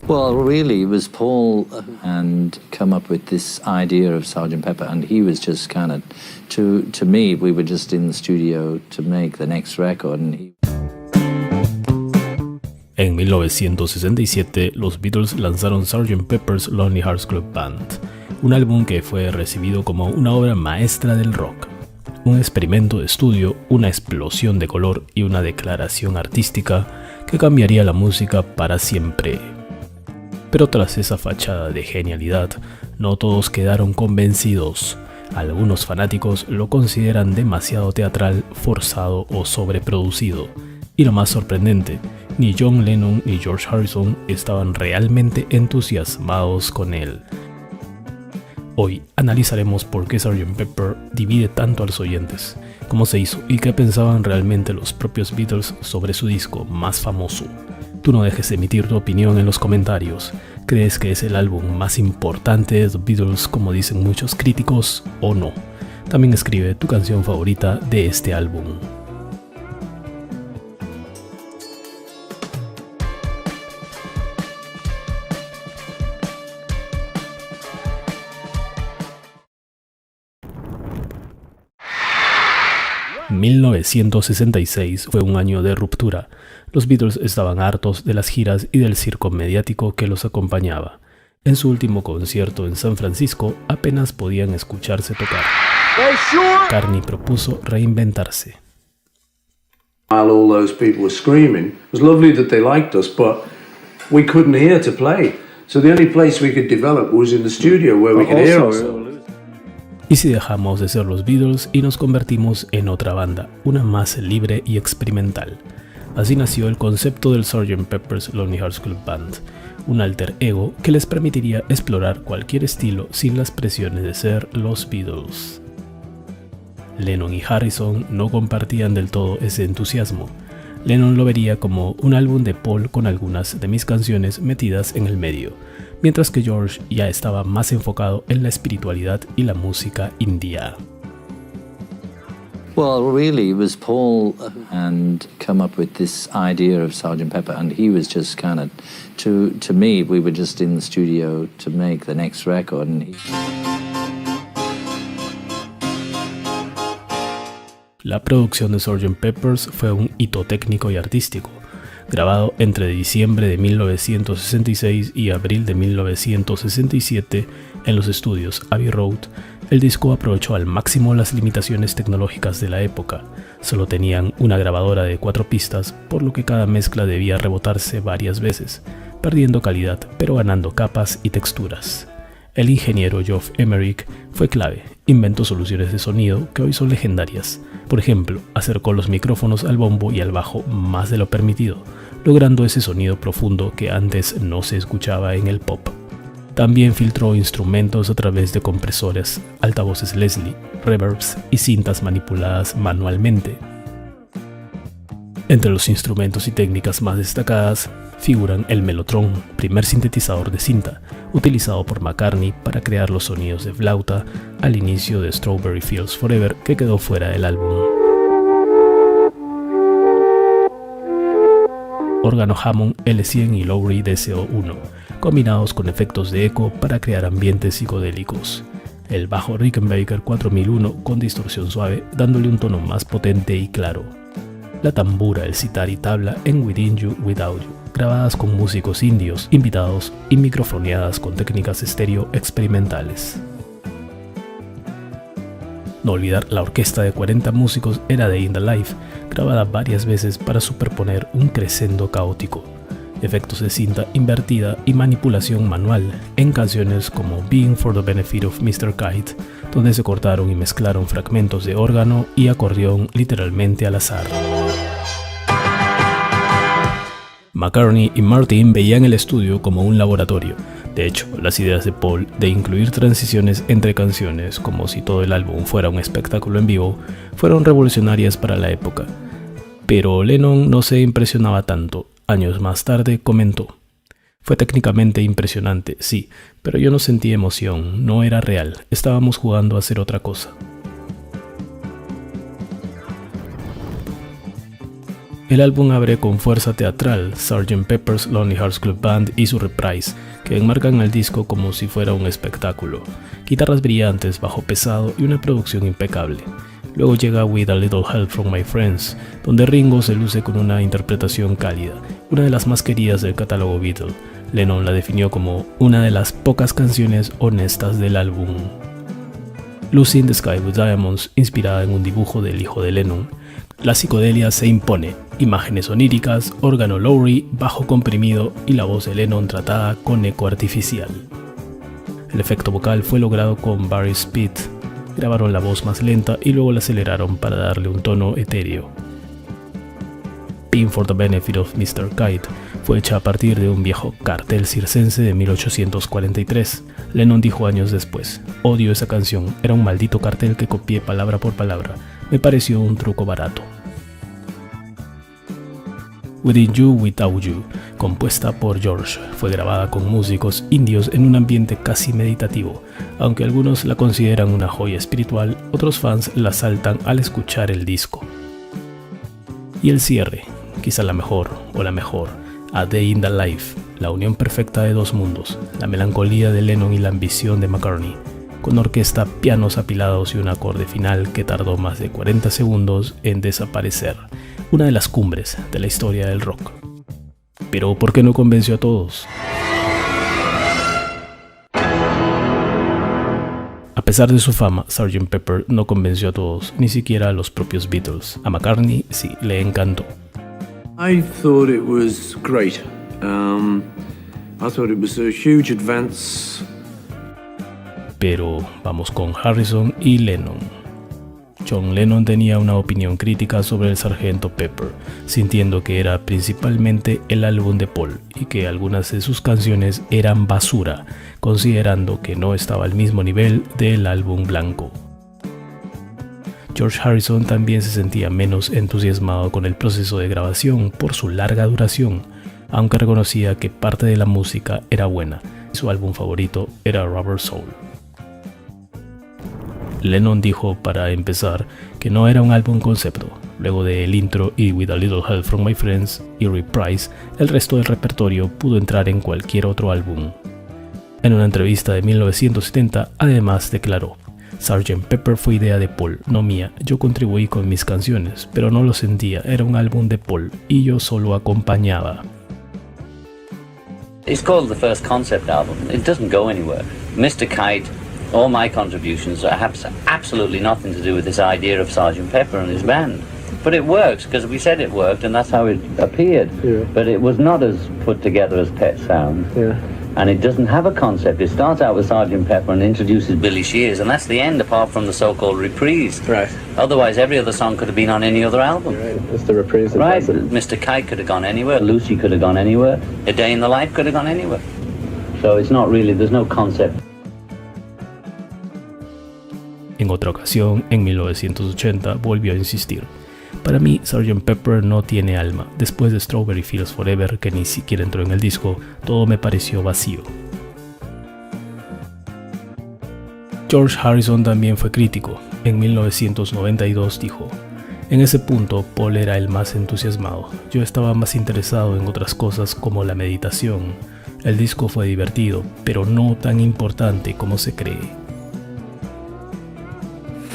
Well, really, it was Paul and come up with this idea of Sgt. Pepper, and he was just kind of, to me, we were just in the studio to make the next record, and he... En 1967, los Beatles lanzaron Sgt. Pepper's Lonely Hearts Club Band, un álbum que fue recibido como una obra maestra del rock, un experimento de estudio, una explosión de color y una declaración artística que cambiaría la música para siempre. Pero tras esa fachada de genialidad, no todos quedaron convencidos. Algunos fanáticos lo consideran demasiado teatral, forzado o sobreproducido. Y lo más sorprendente, ni John Lennon ni George Harrison estaban realmente entusiasmados con él. Hoy analizaremos por qué Sgt. Pepper divide tanto a los oyentes, cómo se hizo y qué pensaban realmente los propios Beatles sobre su disco más famoso. Tú no dejes de emitir tu opinión en los comentarios. ¿Crees que es el álbum más importante de The Beatles como dicen muchos críticos o no? También escribe tu canción favorita de este álbum. ...1966 fue un año de ruptura. Los Beatles estaban hartos de las giras y del circo mediático que los acompañaba. En su último concierto en San Francisco apenas podían escucharse tocar. McCartney propuso reinventarse. While all those people were screaming, it was lovely that they liked us, but we couldn't hear to play. So the only place we could develop was in the studio where we could hear ourselves. ¿Y si dejamos de ser los Beatles y nos convertimos en otra banda, una más libre y experimental? Así nació el concepto del Sgt. Pepper's Lonely Hearts Club Band, un alter ego que les permitiría explorar cualquier estilo sin las presiones de ser los Beatles. Lennon y Harrison no compartían del todo ese entusiasmo. Lennon lo vería como un álbum de Paul con algunas de mis canciones metidas en el medio, mientras que George ya estaba más enfocado en la espiritualidad y la música india. Well, really, it was Paul and come up with this idea of Sgt. Pepper, and he was just kind of, to me, we were just in the studio to make the next record, and he... La producción de Sgt. Pepper's fue un hito técnico y artístico. Grabado entre diciembre de 1966 y abril de 1967 en los estudios Abbey Road, el disco aprovechó al máximo las limitaciones tecnológicas de la época. Solo tenían una grabadora de 4 pistas, por lo que cada mezcla debía rebotarse varias veces, perdiendo calidad pero ganando capas y texturas. El ingeniero Geoff Emerick fue clave, inventó soluciones de sonido que hoy son legendarias. Por ejemplo, acercó los micrófonos al bombo y al bajo más de lo permitido, logrando ese sonido profundo que antes no se escuchaba en el pop. También filtró instrumentos a través de compresores, altavoces Leslie, reverbs y cintas manipuladas manualmente. Entre los instrumentos y técnicas más destacadas figuran el Mellotron, primer sintetizador de cinta, utilizado por McCartney para crear los sonidos de flauta al inicio de Strawberry Fields Forever, que quedó fuera del álbum. Órgano Hammond L100 y Lowrey DC-1, combinados con efectos de eco para crear ambientes psicodélicos. El bajo Rickenbacker 4001 con distorsión suave, dándole un tono más potente y claro. La tambura, el sitar y tabla en Within You, Without You, grabadas con músicos indios, invitados y microfoneadas con técnicas estéreo experimentales. No olvidar la orquesta de 40 músicos Era Day in the Life, grabada varias veces para superponer un crescendo caótico. Efectos de cinta invertida y manipulación manual en canciones como Being for the Benefit of Mr. Kite, donde se cortaron y mezclaron fragmentos de órgano y acordeón literalmente al azar. McCartney y Martin veían el estudio como un laboratorio. De hecho, las ideas de Paul de incluir transiciones entre canciones como si todo el álbum fuera un espectáculo en vivo fueron revolucionarias para la época. Pero Lennon no se impresionaba tanto. Años más tarde comentó: "Fue técnicamente impresionante, sí, pero yo no sentí emoción, no era real, estábamos jugando a hacer otra cosa". El álbum abre con fuerza teatral, Sgt. Pepper's Lonely Hearts Club Band y su reprise, que enmarcan el disco como si fuera un espectáculo. Guitarras brillantes, bajo pesado y una producción impecable. Luego llega With a Little Help from My Friends, donde Ringo se luce con una interpretación cálida, una de las más queridas del catálogo Beatle. Lennon la definió como una de las pocas canciones honestas del álbum. Lucy in the Sky with Diamonds, inspirada en un dibujo del hijo de Lennon. La psicodelia se impone, imágenes oníricas, órgano Lowrey, bajo comprimido y la voz de Lennon tratada con eco artificial. El efecto vocal fue logrado con Barry Speed. Grabaron la voz más lenta y luego la aceleraron para darle un tono etéreo. Pin for the Benefit of Mr. Kite fue hecha a partir de un viejo cartel circense de 1843. Lennon dijo años después: "Odio esa canción, era un maldito cartel que copié palabra por palabra, me pareció un truco barato". Within You, Without You, compuesta por George, fue grabada con músicos indios en un ambiente casi meditativo. Aunque algunos la consideran una joya espiritual, otros fans la saltan al escuchar el disco. Y el cierre, quizá la mejor, A Day in the Life, la unión perfecta de dos mundos, la melancolía de Lennon y la ambición de McCartney, con orquesta, pianos apilados y un acorde final que tardó más de 40 segundos en desaparecer, una de las cumbres de la historia del rock. Pero ¿por qué no convenció a todos? A pesar de su fama, Sgt. Pepper no convenció a todos, ni siquiera a los propios Beatles. A McCartney sí, le encantó. I thought it was great. I thought it was a huge advance. Pero vamos con Harrison y Lennon. John Lennon tenía una opinión crítica sobre el Sgt. Pepper, sintiendo que era principalmente el álbum de Paul y que algunas de sus canciones eran basura, considerando que no estaba al mismo nivel del álbum blanco. George Harrison también se sentía menos entusiasmado con el proceso de grabación por su larga duración, aunque reconocía que parte de la música era buena. Su álbum favorito era Rubber Soul. Lennon dijo, para empezar, que no era un álbum concepto. Luego de el intro y With a Little Help from My Friends y Reprise, el resto del repertorio pudo entrar en cualquier otro álbum. En una entrevista de 1970, además declaró: "Sgt. Pepper fue idea de Paul, no mía. Yo contribuí con mis canciones, pero no lo sentía. Era un álbum de Paul y yo solo acompañaba". It's called the first concept album. It doesn't go anywhere. Mr. Kite, all my contributions have absolutely nothing to do with this idea of Sgt. Pepper and his band. But it works because we said it worked and that's how it appeared. Yeah. But it was not as put together as Pet sounds. Yeah. And it doesn't have a concept. It starts out with Sgt. Pepper and introduces Billy Shears, and that's the end apart from the so-called reprise. Right. Otherwise, every other song could have been on any other album. Right. It's the reprise that Right. does it. Mr. Kite could have gone anywhere. Lucy could have gone anywhere. A Day in the Life could have gone anywhere. So it's not really, there's no concept. En otra ocasión, en 1980, volvió a insistir: "Para mí, Sgt. Pepper no tiene alma. Después de Strawberry Fields Forever, que ni siquiera entró en el disco, todo me pareció vacío". George Harrison también fue crítico. En 1992 dijo: "En ese punto, Paul era el más entusiasmado. Yo estaba más interesado en otras cosas como la meditación. El disco fue divertido, pero no tan importante como se cree".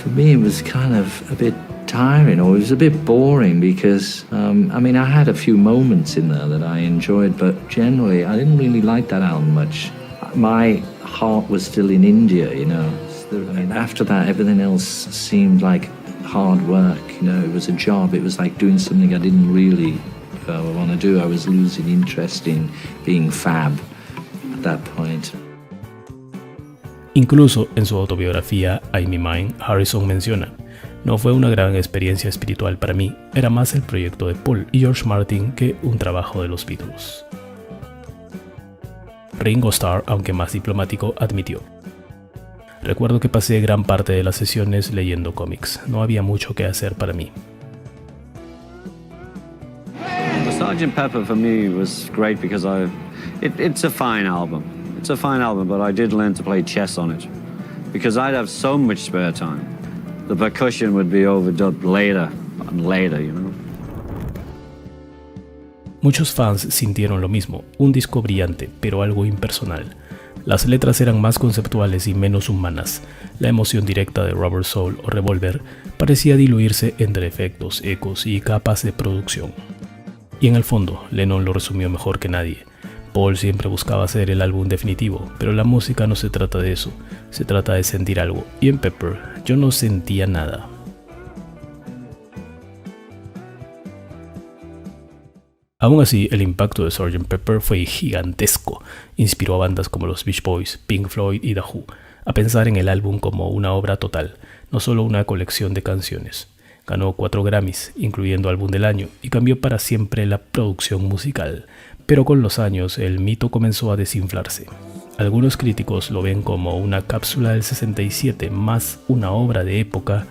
For me, it was kind of a bit tiring, or it was a bit boring because, I mean, I had a few moments in there that I enjoyed, but generally I didn't really like that album much. My heart was still in India, you know. I mean, after that, everything else seemed like hard work, you know. It was a job. It was like doing something I didn't really want to do. I was losing interest in being fab at that point. Incluso en su autobiografía I'm in Mine, Harrison menciona: "No fue una gran experiencia espiritual para mí, era más el proyecto de Paul y George Martin que un trabajo de los Beatles". Ringo Starr, aunque más diplomático, admitió: "Recuerdo que pasé gran parte de las sesiones leyendo cómics, no había mucho que hacer para mí". Sgt. Pepper for me was great because it's a fine album. It's a fine album, but I did learn to play chess on it because I'd have so much spare time. The percussion would be overdubbed later and later, you know. Muchos fans sintieron lo mismo, un disco brillante, pero algo impersonal. Las letras eran más conceptuales y menos humanas. La emoción directa de Rubber Soul o Revolver parecía diluirse entre efectos, ecos y capas de producción. Y en el fondo, Lennon lo resumió mejor que nadie. Paul siempre buscaba hacer el álbum definitivo, pero la música no se trata de eso, se trata de sentir algo. Y en Pepper, yo no sentía nada. Aún así, el impacto de Sgt. Pepper fue gigantesco. Inspiró a bandas como los Beach Boys, Pink Floyd y The Who a pensar en el álbum como una obra total, no solo una colección de canciones. Ganó 4 Grammys, incluyendo Álbum del Año, y cambió para siempre la producción musical. Pero con los años, el mito comenzó a desinflarse. Algunos críticos lo ven como una cápsula del 67 más una obra de época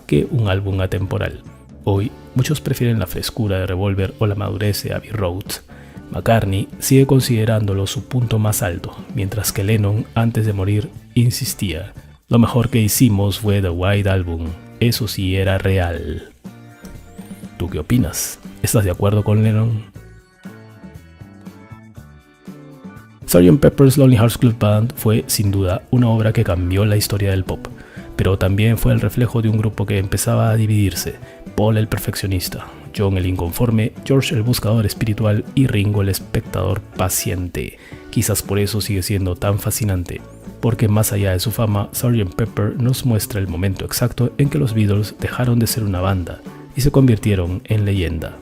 que un álbum atemporal. Hoy, muchos prefieren la frescura de Revolver o la madurez de Abbey Road. McCartney sigue considerándolo su punto más alto, mientras que Lennon, antes de morir, insistía: lo mejor que hicimos fue The White Album, eso sí era real. ¿Tú qué opinas? ¿Estás de acuerdo con Lennon? Sgt. Pepper's Lonely Hearts Club Band fue, sin duda, una obra que cambió la historia del pop, pero también fue el reflejo de un grupo que empezaba a dividirse: Paul el perfeccionista, John el inconforme, George el buscador espiritual y Ringo el espectador paciente. Quizás por eso sigue siendo tan fascinante, porque más allá de su fama, Sgt. Pepper nos muestra el momento exacto en que los Beatles dejaron de ser una banda y se convirtieron en leyenda.